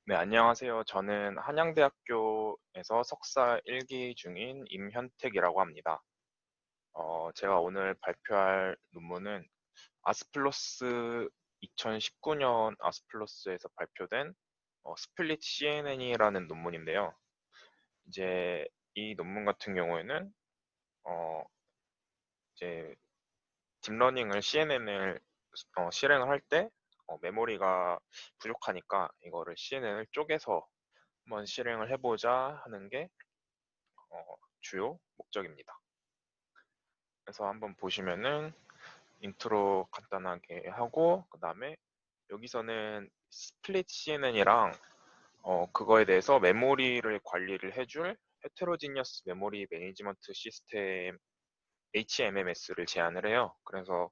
네, 안녕하세요. 저는 한양대학교에서 석사 1기 중인 임현택이라고 합니다. 제가 오늘 발표할 논문은 아스플러스 2019년 아스플러스에서 발표된 스플릿 CNN이라는 논문인데요. 이제 이 논문 같은 경우에는 어, 이제 딥러닝을 CNN을 실행을 할 때 메모리가 부족하니까 이거를 CNN을 쪼개서 한번 실행을 해보자 하는 게 주요 목적입니다. 그래서 한번 보시면은 인트로 간단하게 하고 그 다음에 여기서는 스플릿 CNN이랑 그거에 대해서 메모리를 관리를 해줄 헤테로지니어스 메모리 매니지먼트 시스템 HMMS를 제안을 해요. 그래서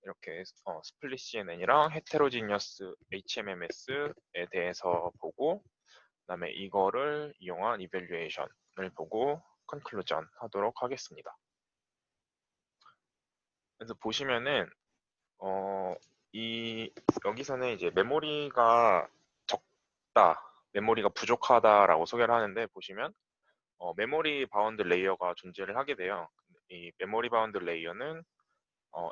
이렇게 스플릿 CNN이랑 헤테로지니어스 HMMS에 대해서 보고 그다음에 이거를 이용한 이밸류에이션을 보고 컨클루전 하도록 하겠습니다. 그래서 보시면은 어, 여기서는 이제 메모리가 적다, 메모리가 부족하다라고 소개를 하는데 보시면 메모리 바운드 레이어가 존재를 하게 돼요. 이 메모리 바운드 레이어는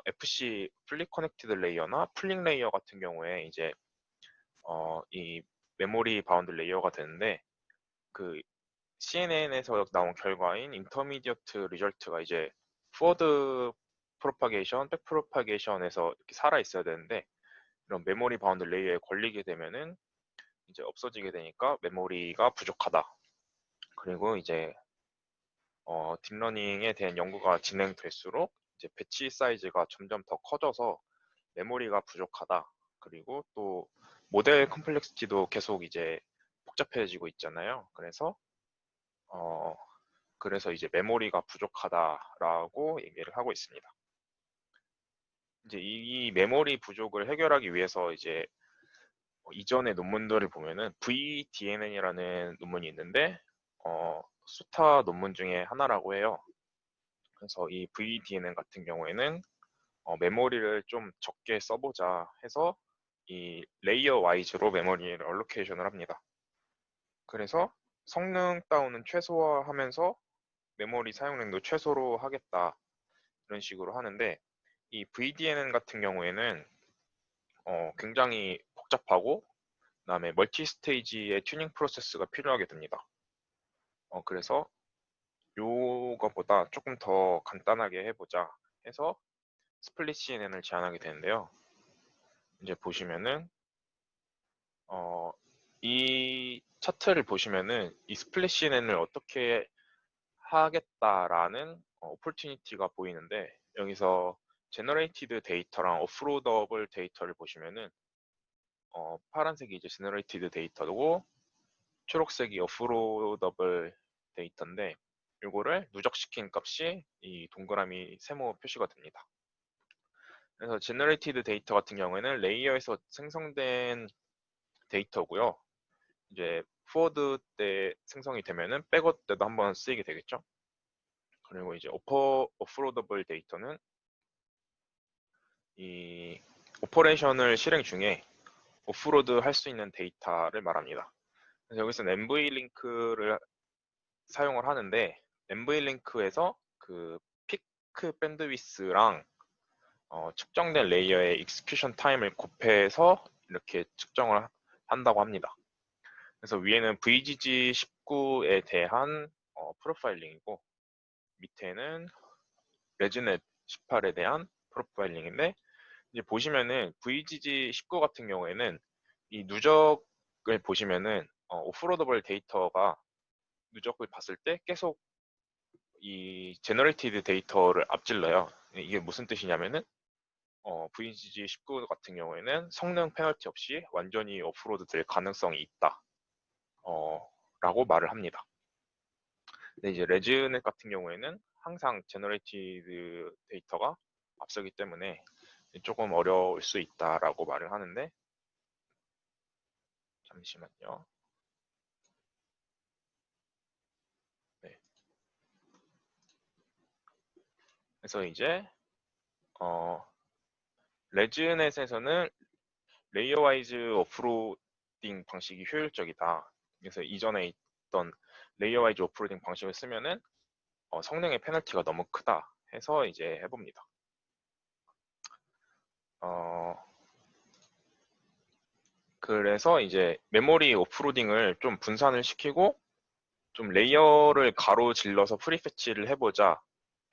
FC 풀리 커넥티드 레이어나 풀링 레이어 같은 경우에 이제 이 메모리 바운드 레이어가 되는데 그 CNN에서 나온 결과인 인터미디어트 리절트가 이제 포워드 프로파게이션, 백 프로파게이션에서 이렇게 살아 있어야 되는데 이런 메모리 바운드 레이어에 걸리게 되면은 이제 없어지게 되니까 메모리가 부족하다. 그리고 이제 딥러닝에 대한 연구가 진행될수록 이제 배치 사이즈가 점점 더 커져서 메모리가 부족하다. 그리고 또 모델 컴플렉시티도 계속 이제 복잡해지고 있잖아요. 어, 그래서 이제 메모리가 부족하다라고 얘기를 하고 있습니다. 이제 이 메모리 부족을 해결하기 위해서 이제 이전의 논문들을 보면은 VDNN이라는 논문이 있는데 수타 논문 중에 하나라고 해요. 그래서 이 VDNN 같은 경우에는 메모리를 좀 적게 써보자 해서 이 레이어 와이즈로 메모리를 얼로케이션을 합니다. 그래서 성능 다운은 최소화하면서 메모리 사용량도 최소로 하겠다 이런 식으로 하는데 이 VDNN 같은 경우에는 굉장히 복잡하고 그다음에 멀티 스테이지의 튜닝 프로세스가 필요하게 됩니다. 그래서 요거보다 조금 더 간단하게 해보자 해서 스플릿 CNN을 제안하게 되는데요. 이제 보시면은 어, 이 차트를 보시면은 이 스플릿 CNN을 어떻게 하겠다라는 오퍼튜니티가 보이는데 여기서 제너레이티드 데이터랑 오프로더블 데이터를 보시면은 파란색이 이제 제너레이티드 데이터고 초록색이 오프로더블 데이터인데 이거를 누적시킨 값이 이 동그라미 세모 표시가 됩니다. 그래서 제너레이티드 데이터 같은 경우에는 레이어에서 생성된 데이터고요. 이제 포워드 때 생성이 되면은 백워드 때도 한번 쓰이게 되겠죠. 그리고 이제 오프로더블 데이터는 이 오퍼레이션을 실행 중에 오프로드 할 수 있는 데이터를 말합니다. 그래서 여기서는 MV 링크를 사용을 하는데 MV 링크에서 그 피크 밴드위스랑 측정된 레이어의 익스큐션 타임을 곱해서 이렇게 측정을 한다고 합니다. 그래서 위에는 VGG19에 대한 프로파일링이고 밑에는 레즈넷 18에 대한 프로파일링인데 이제 보시면은 VGG19 같은 경우에는 이 누적을 보시면은 오프로더블 데이터가 누적을 봤을 때 계속 이 제너레이티드 데이터를 앞질러요. 이게 무슨 뜻이냐면은 VGG19 같은 경우에는 성능 페널티 없이 완전히 오프로드 될 가능성이 있다. 라고 말을 합니다. 근데 이제 레즈넷 같은 경우에는 항상 제너레이티드 데이터가 앞서기 때문에 조금 어려울 수 있다라고 말을 하는데 잠시만요. 네. 그래서 이제 어, 레즈넷에서는 레이어 와이즈 오프로딩 방식이 효율적이다. 그래서 이전에 있던 레이어 와이즈 오프로딩 방식을 쓰면은 성능의 페널티가 너무 크다 해서 이제 해봅니다. 그래서 이제 메모리 오프로딩을 좀 분산을 시키고 좀 레이어를 가로질러서 프리패치를 해보자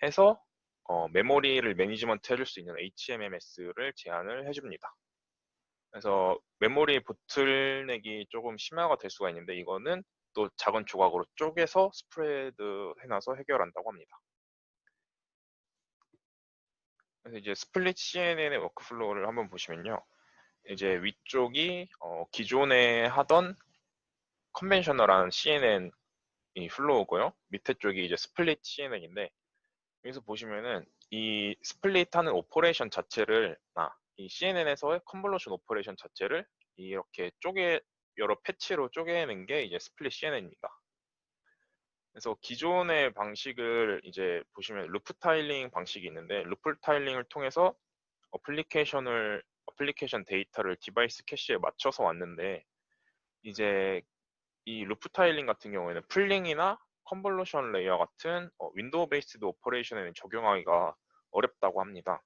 해서 메모리를 매니지먼트 해줄 수 있는 HMMS를 제안을 해줍니다. 그래서 메모리 보틀넥이 조금 심화가 될 수가 있는데 이거는 또 작은 조각으로 쪼개서 스프레드 해놔서 해결한다고 합니다. 그래서 이제 스플릿 CNN의 워크플로우를 한번 보시면요. 이제 위쪽이 기존에 하던 컨벤셔널한 CNN 이 플로우고요. 밑에 쪽이 이제 스플릿 CNN인데 여기서 보시면은 이 스플릿하는 오퍼레이션 자체를 이 CNN에서의 컨볼루션 오퍼레이션 자체를 이렇게 여러 패치로 쪼개는 게 이제 스플릿 CNN입니다. 그래서 기존의 방식을 이제 보시면 루프 타일링 방식이 있는데 루프 타일링을 통해서 어플리케이션 데이터를 디바이스 캐시에 맞춰서 왔는데 이제 이 루프 타일링 같은 경우에는 풀링이나 컨볼루션 레이어 같은 윈도우 베이스드 오퍼레이션에는 적용하기가 어렵다고 합니다.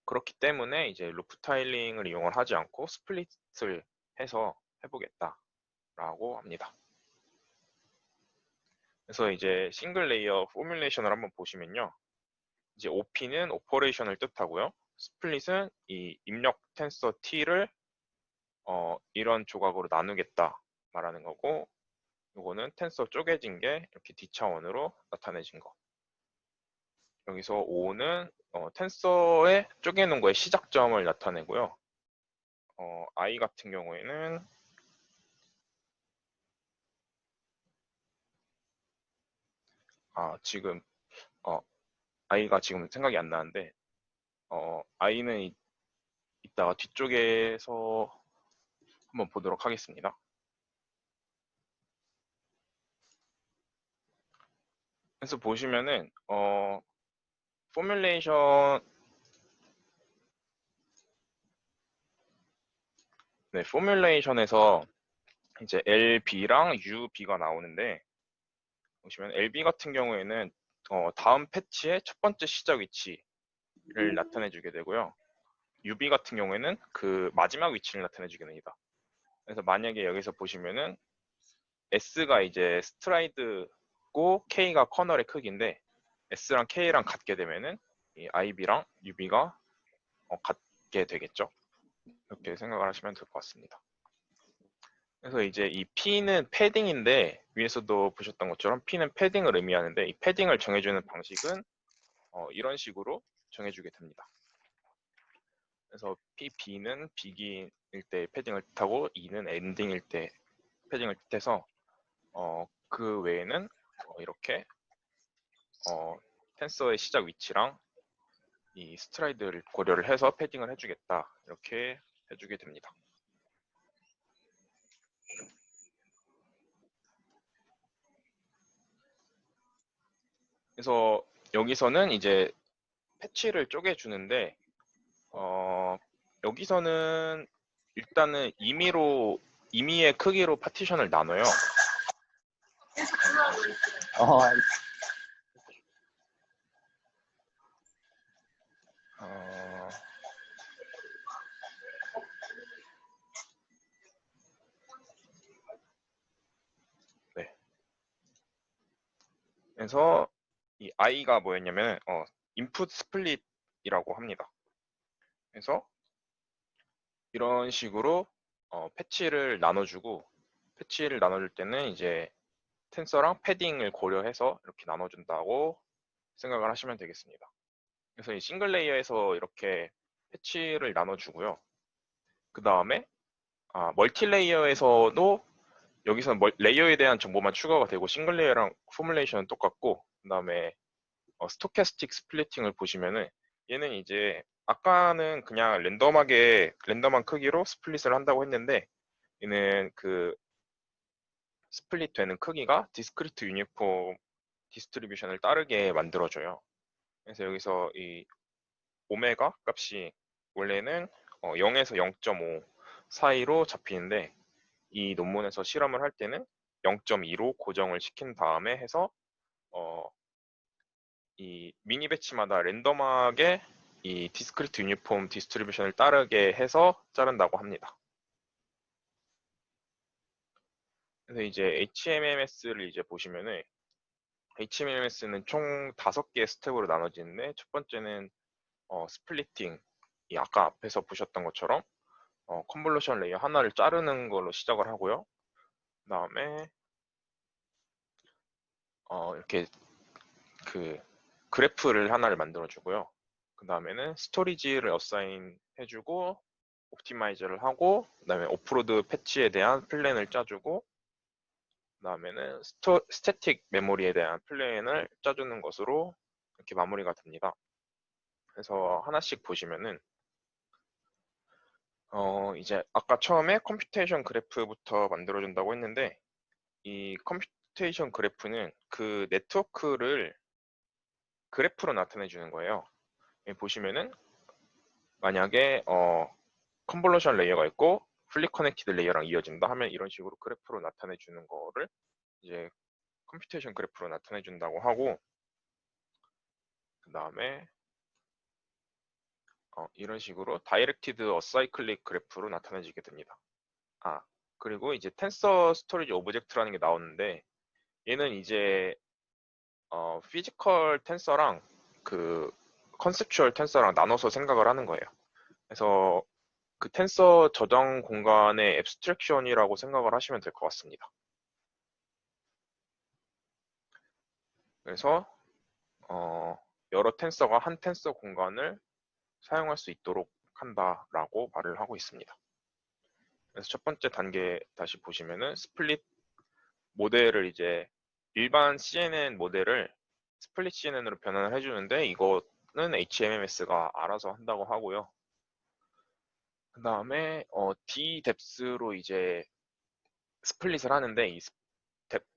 그렇기 때문에 이제 루프 타일링을 이용을 하지 않고 스플릿을 해서 해보겠다라고 합니다. 그래서 이제 싱글 레이어 포뮬레이션을 한번 보시면요. 이제 OP는 오퍼레이션을 뜻하고요. 스플릿은 이 입력 텐서 T를 이런 조각으로 나누겠다 말하는 거고 이거는 텐서 쪼개진 게 이렇게 D차원으로 나타내진 거. 여기서 O는 텐서의 쪼개놓은 거의 시작점을 나타내고요. I 같은 경우에는 지금 I가 지금 생각이 안 나는데 I는 이따가 뒤쪽에서 한번 보도록 하겠습니다. 그래서 보시면은 포뮬레이션에서 이제 LB랑 UB가 나오는데 보시면 LB 같은 경우에는 다음 패치의 첫 번째 시작 위치를 나타내 주게 되고요. UB 같은 경우에는 그 마지막 위치를 나타내 주게 됩니다. 그래서 만약에 여기서 보시면은 S가 이제 스트라이드고 K가 커널의 크기인데 S랑 K랑 같게 되면은 이 IB랑 UB가 같게 되겠죠. 이렇게 생각을 하시면 될 것 같습니다. 그래서 이제 이 P는 패딩인데 위에서도 보셨던 것처럼 P는 패딩을 의미하는데 이 패딩을 정해주는 방식은 이런 식으로 정해주게 됩니다. 그래서 PB는 비긴일 때 패딩을 뜻하고 E는 엔딩일 때 패딩을 뜻해서 그 외에는 이렇게 텐서의 시작 위치랑 이 스트라이드를 고려를 해서 패딩을 해주겠다 이렇게 해주게 됩니다. 그래서 여기서는 이제 패치를 쪼개주는데 여기서는 일단은 임의의 크기로 파티션을 나눠요. 네. 그래서 이 I가 뭐였냐면 인풋 스플릿이라고 합니다. 그래서 이런 식으로 패치를 나눠주고 패치를 나눠줄 때는 이제 텐서랑 패딩을 고려해서 이렇게 나눠준다고 생각을 하시면 되겠습니다. 그래서 이 싱글 레이어에서 이렇게 패치를 나눠주고요. 그 다음에 멀티 레이어에서도 여기서는 레이어에 대한 정보만 추가가 되고 싱글 레이어랑 포뮬레이션은 똑같고 그 다음에 스토캐스틱 스플리팅을 보시면은 얘는 이제 아까는 그냥 랜덤한 크기로 스플릿을 한다고 했는데 얘는 그 스플릿 되는 크기가 디스크리트 유니폼 디스트리뷰션을 따르게 만들어줘요. 그래서 여기서 이 오메가 값이 원래는 0에서 0.5, 사이로 잡히는데 이 논문에서 실험을 할 때는 0.2로 고정을 시킨 다음에 해서 이 미니 배치마다 랜덤하게 이 디스크리트 유니폼 디스트리뷰션을 따르게 해서 자른다고 합니다. 그래서 이제 HMMS를 이제 보시면은 HMMS는 총 5개의 스텝으로 나눠지는데 첫 번째는 스플리팅, 이 아까 앞에서 보셨던 것처럼 컨볼루션 레이어 하나를 자르는 걸로 시작을 하고요. 그 다음에 이렇게 그 그래프를 하나를 만들어 주고요. 그 다음에는 스토리지를 어사인 해주고 옵티마이저를 하고 그 다음에 오프로드 패치에 대한 플랜을 짜주고 그 다음에는 스태틱 메모리에 대한 플랜을 짜주는 것으로 이렇게 마무리가 됩니다. 그래서 하나씩 보시면은 이제 아까 처음에 컴퓨테이션 그래프부터 만들어준다고 했는데 이 컴퓨테이션 그래프는 그 네트워크를 그래프로 나타내 주는 거예요. 여기 보시면은 만약에 컨볼루션 레이어가 있고 풀리 커넥티드 레이어랑 이어진다 하면 이런 식으로 그래프로 나타내 주는 거를 이제 컴퓨테이션 그래프로 나타내 준다고 하고 그 다음에 이런 식으로 다이렉티드 어사이클릭 그래프로 나타내지게 됩니다. 그리고 이제 텐서 스토리지 오브젝트라는 게 나오는데 얘는 이제 피지컬 텐서랑 그 컨셉추얼 텐서랑 나눠서 생각을 하는 거예요. 그래서 그 텐서 저장 공간의 앱스트랙션이라고 생각을 하시면 될 것 같습니다. 그래서 여러 텐서가 한 텐서 공간을 사용할 수 있도록 한다라고 말을 하고 있습니다. 그래서 첫 번째 단계 다시 보시면은 스플릿 모델을 이제 일반 CNN 모델을 스플릿 CNN으로 변환을 해주는데 이거는 HMMS가 알아서 한다고 하고요. 그 다음에 D-뎁스로 이제 스플릿을 하는데 이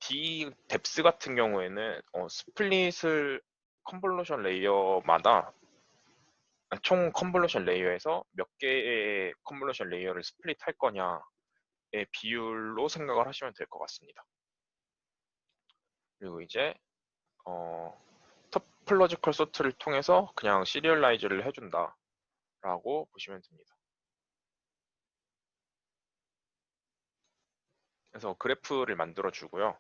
D-뎁스 같은 경우에는 스플릿을 컨볼루션 레이어마다 총 컨볼루션 레이어에서 몇 개의 컨볼루션 레이어를 스플릿 할 거냐의 비율로 생각을 하시면 될 것 같습니다. 그리고 이제 토폴로지컬 소트를 통해서 그냥 시리얼라이즈를 해준다 라고 보시면 됩니다. 그래서 그래프를 만들어 주고요.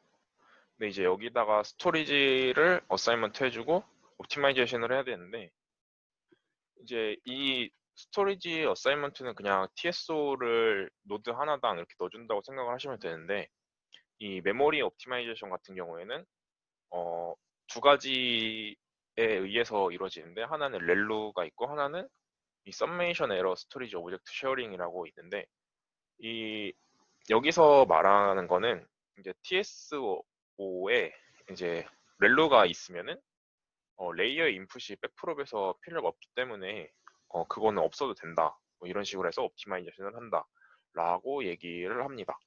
근데 이제 여기다가 스토리지를 어사이먼트 해주고 옵티마이제이션을 해야 되는데 이제 이 스토리지 어사이먼트는 그냥 TSO를 노드 하나당 이렇게 넣어준다고 생각을 하시면 되는데 이 메모리 옵티마이제이션 같은 경우에는 두 가지에 의해서 이루어지는데 하나는 렐루가 있고 하나는 이 썸메이션 에러 스토리지 오브젝트 쉐어링이라고 있는데 이 여기서 말하는 거는 이제 TSO에 이제 렐루가 있으면은 레이어 인풋이 백프롭에서 필요가 없기 때문에 그거는 없어도 된다. 뭐 이런 식으로 해서 옵티마이제이션을 한다. 라고 얘기를 합니다.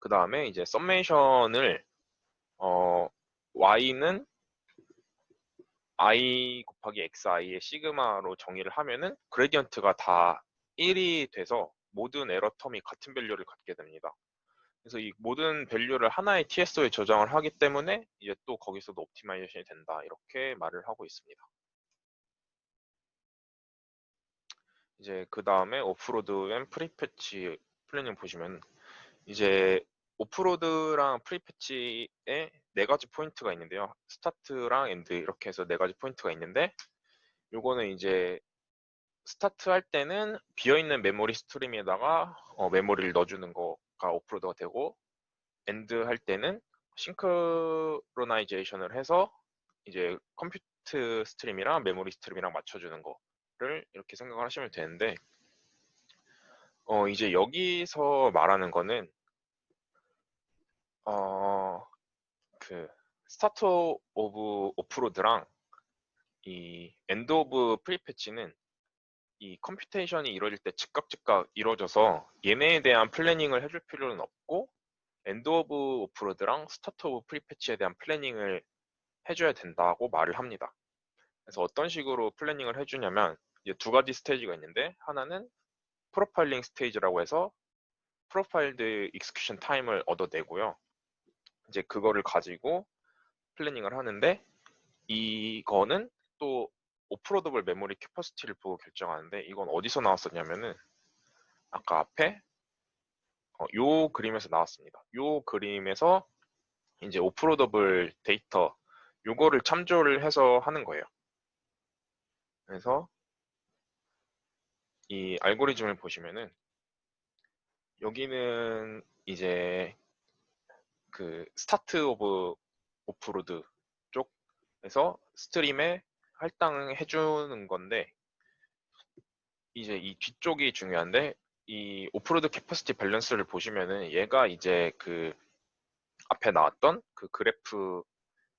그 다음에 이제 썸메이션을 y는 i 곱하기 xi의 시그마로 정의를 하면은 그레디언트가 다 1이 돼서 모든 에러 텀이 같은 밸류를 갖게 됩니다. 그래서 이 모든 밸류를 하나의 TSO에 저장을 하기 때문에 이제 또 거기서도 옵티마이제이션이 된다. 이렇게 말을 하고 있습니다. 이제 그 다음에 오프로드 앤 프리패치 플래닝 보시면 이제 오프로드랑 프리패치에 네 가지 포인트가 있는데요. 스타트랑 엔드 이렇게 해서 네 가지 포인트가 있는데 요거는 이제 스타트 할 때는 비어있는 메모리 스트림에다가 메모리를 넣어주는 거가 오프로드가 되고 엔드 할 때는 싱크로나이제이션을 해서 이제 컴퓨트 스트림이랑 메모리 스트림이랑 맞춰주는 거를 이렇게 생각을 하시면 되는데 이제 여기서 말하는 거는 그 스타트 오브 오프로드랑 이 엔드 오브 프리패치는 이 컴퓨테이션이 이루어질 때 즉각 이루어져서 얘네에 대한 플래닝을 해줄 필요는 없고 엔드 오브 오프로드랑 스타트 오브 프리패치에 대한 플래닝을 해줘야 된다고 말을 합니다. 그래서 어떤 식으로 플래닝을 해주냐면 이제 두 가지 스테이지가 있는데 하나는 프로파일링 스테이지라고 해서 프로파일드 익스큐션 타임을 얻어내고요. 이제 그거를 가지고 플래닝을 하는데, 이거는 또 오프로더블 메모리 캐퍼시티를 보고 결정하는데, 이건 어디서 나왔었냐면은 아까 앞에 요 그림에서 나왔습니다. 요 그림에서 이제 오프로더블 데이터 요거를 참조를 해서 하는 거예요. 그래서 이 알고리즘을 보시면은 여기는 이제 그 스타트 오브 오프로드 쪽에서 스트림에 할당해 주는 건데, 이제 이 뒤쪽이 중요한데, 이 오프로드 캐퍼시티 밸런스를 보시면은 얘가 이제 그 앞에 나왔던 그 그래프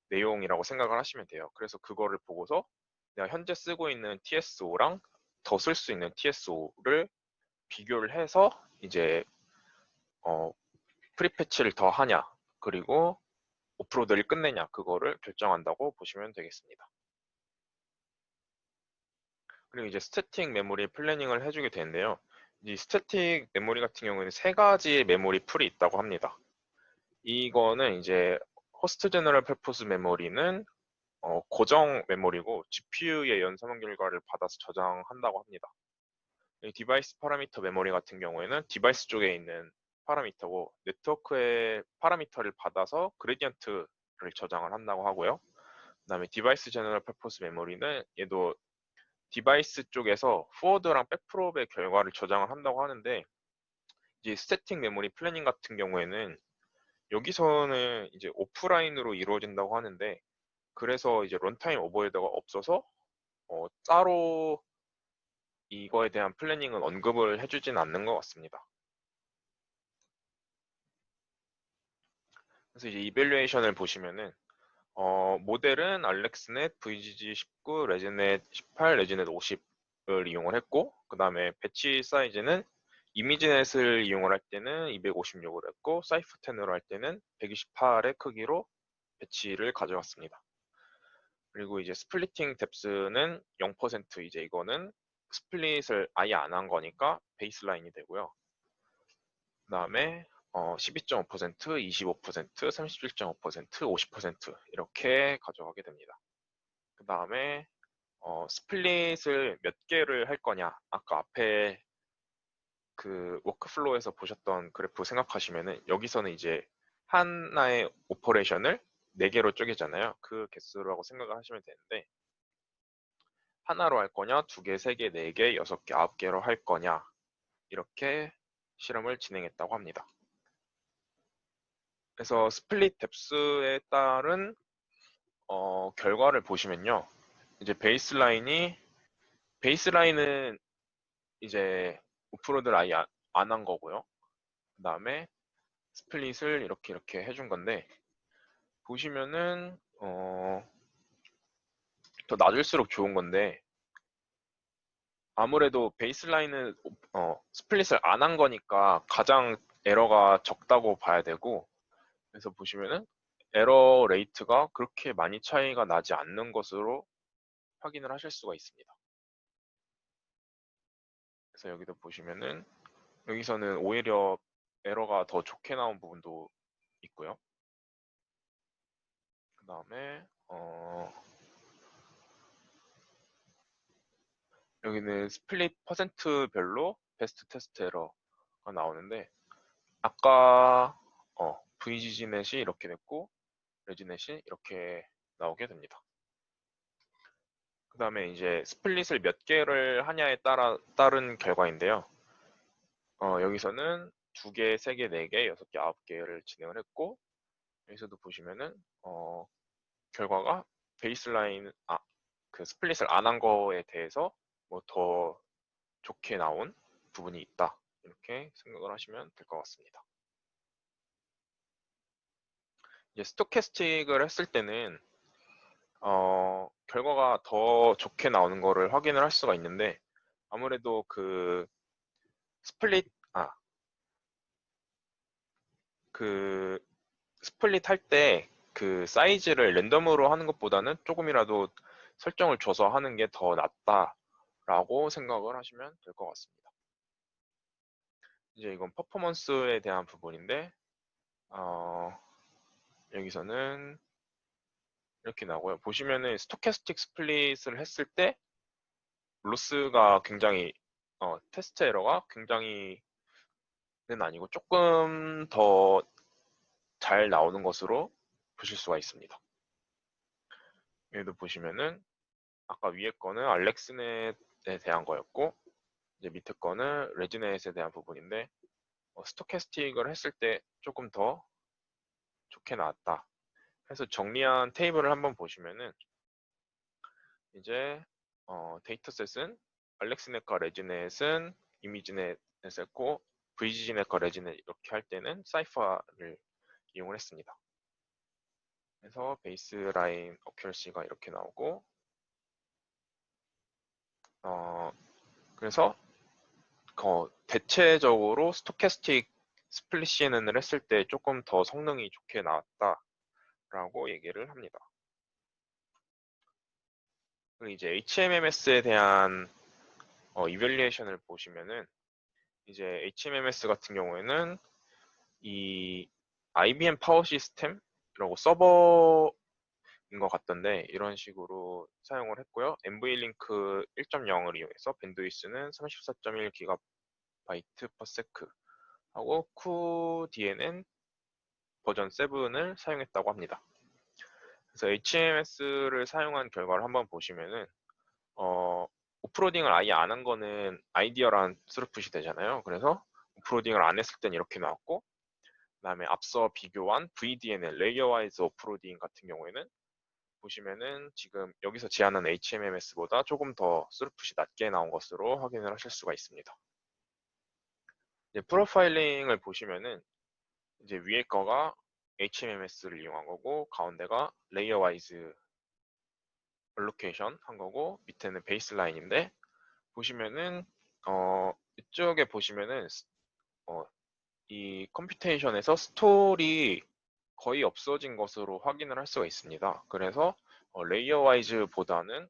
내용이라고 생각을 하시면 돼요. 그래서 그거를 보고서 내가 현재 쓰고 있는 TSO랑 더 쓸 수 있는 TSO를 비교를 해서 이제 프리패치를 더 하냐, 그리고 오프로드를 끝내냐, 그거를 결정한다고 보시면 되겠습니다. 그리고 이제 스태틱 메모리 플래닝을 해주게 되는데요. 이 스태틱 메모리 같은 경우에는 세 가지의 메모리 풀이 있다고 합니다. 이거는 이제 호스트 제너럴 퍼포스 메모리는 고정 메모리고 GPU의 연산 결과를 받아서 저장한다고 합니다. 이 디바이스 파라미터 메모리 같은 경우에는 디바이스 쪽에 있는 파라미터고, 네트워크의 파라미터를 받아서 그레디언트를 저장을 한다고 하고요. 그다음에 디바이스 제너럴 퍼포스 메모리는 얘도 디바이스 쪽에서 포워드랑 백프롭의 결과를 저장을 한다고 하는데, 이제 스태틱 메모리 플래닝 같은 경우에는 여기서는 이제 오프라인으로 이루어진다고 하는데, 그래서 이제 런타임 오버헤드가 없어서 따로 이거에 대한 플래닝은 언급을 해주진 않는 것 같습니다. 그래서 이제 이밸류에이션을 보시면은 모델은 알렉스넷, VGG19, 레지넷 18, 레지넷 50을 이용을 했고, 그 다음에 배치 사이즈는 이미지넷을 이용을 할 때는 256을 했고, 사이프10으로 할 때는 128의 크기로 배치를 가져왔습니다. 그리고 이제 스플리팅 뎁스는 0%, 이제 이거는 스플릿을 아예 안 한 거니까 베이스라인이 되고요. 그 다음에 12.5%, 25%, 37.5%, 50% 이렇게 가져가게 됩니다. 그 다음에 스플릿을 몇 개를 할 거냐, 아까 앞에 그 워크플로우에서 보셨던 그래프 생각하시면은 여기서는 이제 하나의 오퍼레이션을 4개로 쪼개잖아요. 그 개수라고 생각을 하시면 되는데, 하나로 할 거냐, 2개, 3개, 4개, 6개, 9개로 할 거냐, 이렇게 실험을 진행했다고 합니다. 그래서 스플릿 뎁스에 따른 결과를 보시면요. 이제 베이스라인은 이제 오프로드를 아예 안 한 거고요. 그 다음에 스플릿을 이렇게 해준 건데, 보시면은 더 낮을수록 좋은 건데, 아무래도 베이스라인은 스플릿을 안 한 거니까 가장 에러가 적다고 봐야 되고, 그래서 보시면은 에러 레이트가 그렇게 많이 차이가 나지 않는 것으로 확인을 하실 수가 있습니다. 그래서 여기도 보시면은 여기서는 오히려 에러가 더 좋게 나온 부분도 있고요. 그 다음에 여기는 스플릿 퍼센트별로 베스트 테스트 에러가 나오는데, 아까 VGG넷이 이렇게 됐고 레지넷이 이렇게 나오게 됩니다. 그 다음에 이제 스플릿을 몇 개를 하냐에 따른 결과인데요. 여기서는 2개, 3개, 4개, 6개, 9개를 진행을 했고, 여기서도 보시면은 결과가 베이스라인 그 스플릿을 안 한 거에 대해서 뭐 더 좋게 나온 부분이 있다, 이렇게 생각을 하시면 될 것 같습니다. 이제 스토캐스틱을 했을 때는 결과가 더 좋게 나오는 거를 확인을 할 수가 있는데, 아무래도 그 스플릿 그 스플릿 할 때 그 사이즈를 랜덤으로 하는 것보다는 조금이라도 설정을 줘서 하는 게 더 낫다라고 생각을 하시면 될 것 같습니다. 이제 이건 퍼포먼스에 대한 부분인데 여기서는 이렇게 나오고요. 보시면은 스토캐스틱 스플릿을 했을 때 로스가 굉장히 테스트 에러가 굉장히는 아니고 조금 더 잘 나오는 것으로 보실 수가 있습니다. 여기도 보시면은 아까 위에 거는 알렉스넷에 대한 거였고 이제 밑에 거는 레지넷에 대한 부분인데 스토캐스틱을 했을 때 조금 더 좋게 나왔다. 그래서 정리한 테이블을 한번 보시면은 이제 데이터셋은 알렉스넷과 레지넷은 이미지넷을 했고 VGG넷과 레지넷 이렇게 할 때는 사이퍼를 이용을 했습니다. 그래서 베이스라인 어큐러시가 이렇게 나오고 그래서 대체적으로 스토캐스틱 스플릿 CNN을 했을 때 조금 더 성능이 좋게 나왔다라고 얘기를 합니다. 그리고 이제 HMMS에 대한 이밸리에이션을 보시면은 이제 HMMS 같은 경우에는 이 IBM 파워 시스템이라고 서버인 것 같던데 이런 식으로 사용을 했고요. NVLink 1.0을 이용해서 밴드위스는 34.1GB per 하고 QDNN 버전 7을 사용했다고 합니다. 그래서 HMS를 사용한 결과를 한번 보시면은 오프로딩을 아예 안 한 거는 아이디어란 스루풋이 되잖아요. 그래서 오프로딩을 안 했을 땐 이렇게 나왔고 그다음에 앞서 비교한 VDNL 레이어 와이즈 오프로딩 같은 경우에는 보시면은 지금 여기서 제안한 HMMS보다 조금 더 스루풋이 낮게 나온 것으로 확인을 하실 수가 있습니다. 이제 프로파일링을 보시면은 이제 위에 거가 HMMS를 이용한 거고 가운데가 레이어 와이즈 얼로케이션 한 거고 밑에는 베이스라인인데 보시면은 이쪽에 보시면은 이 컴퓨테이션에서 스토리 거의 없어진 것으로 확인을 할 수가 있습니다. 그래서 레이어 와이즈보다는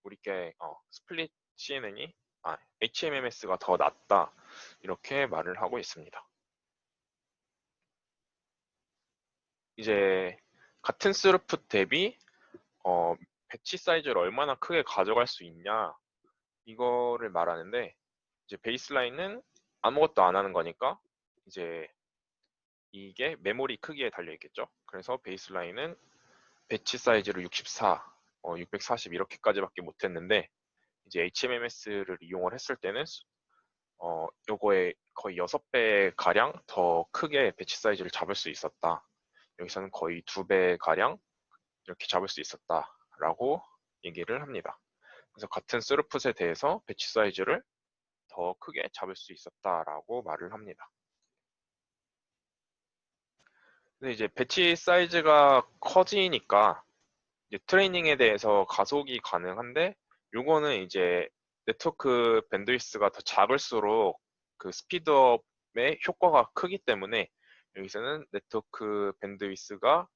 우리께 스플릿 CNN이 HMMS가 더 낫다 이렇게 말을 하고 있습니다. 이제 같은 스루풋 대비 배치 사이즈를 얼마나 크게 가져갈 수 있냐 이거를 말하는데 이제 베이스라인은 아무것도 안 하는 거니까 이제 이게 메모리 크기에 달려 있겠죠. 그래서 베이스라인은 배치 사이즈를 64, 640 이렇게까지밖에 못했는데 이제 HMMS를 이용을 했을 때는 요거의 거의 6배 가량 더 크게 배치 사이즈를 잡을 수 있었다. 여기서는 거의 2배 가량 이렇게 잡을 수 있었다라고 얘기를 합니다. 그래서 같은 스루풋에 대해서 배치 사이즈를 더 크게 잡을 수 있었다라고 말을 합니다. 근데 이제 배치 사이즈가 커지니까 이제 트레이닝에 대해서 가속이 가능한데 요거는 이제 네트워크 밴드위스가 더 작을수록 그 스피드업의 효과가 크기 때문에 여기서는 네트워크 밴드위스가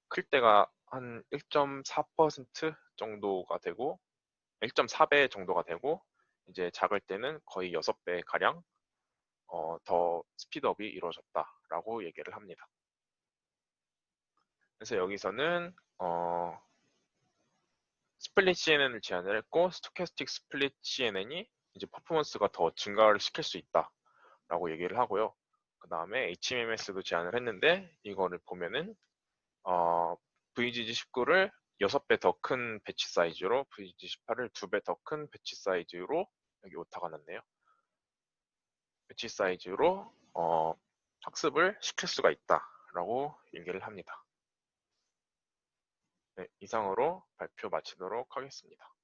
클 때가 한 1.4% 정도가 되고 1.4배 정도가 되고 이제 작을 때는 거의 6배 가량 더 스피드업이 이루어졌다라고 얘기를 합니다. 그래서 여기서는 스플릿 CNN을 제안을 했고 스토캐스틱 스플릿 CNN이 이제 퍼포먼스가 더 증가를 시킬 수 있다라고 얘기를 하고요. 그 다음에 HMMS도 제안을 했는데 이거를 보면은 VGG19를 6배 더 큰 배치 사이즈로 VGG18을 2배 더 큰 배치 사이즈로 여기 오타가 났네요. 배치 사이즈로 학습을 시킬 수가 있다라고 얘기를 합니다. 네, 이상으로 발표 마치도록 하겠습니다.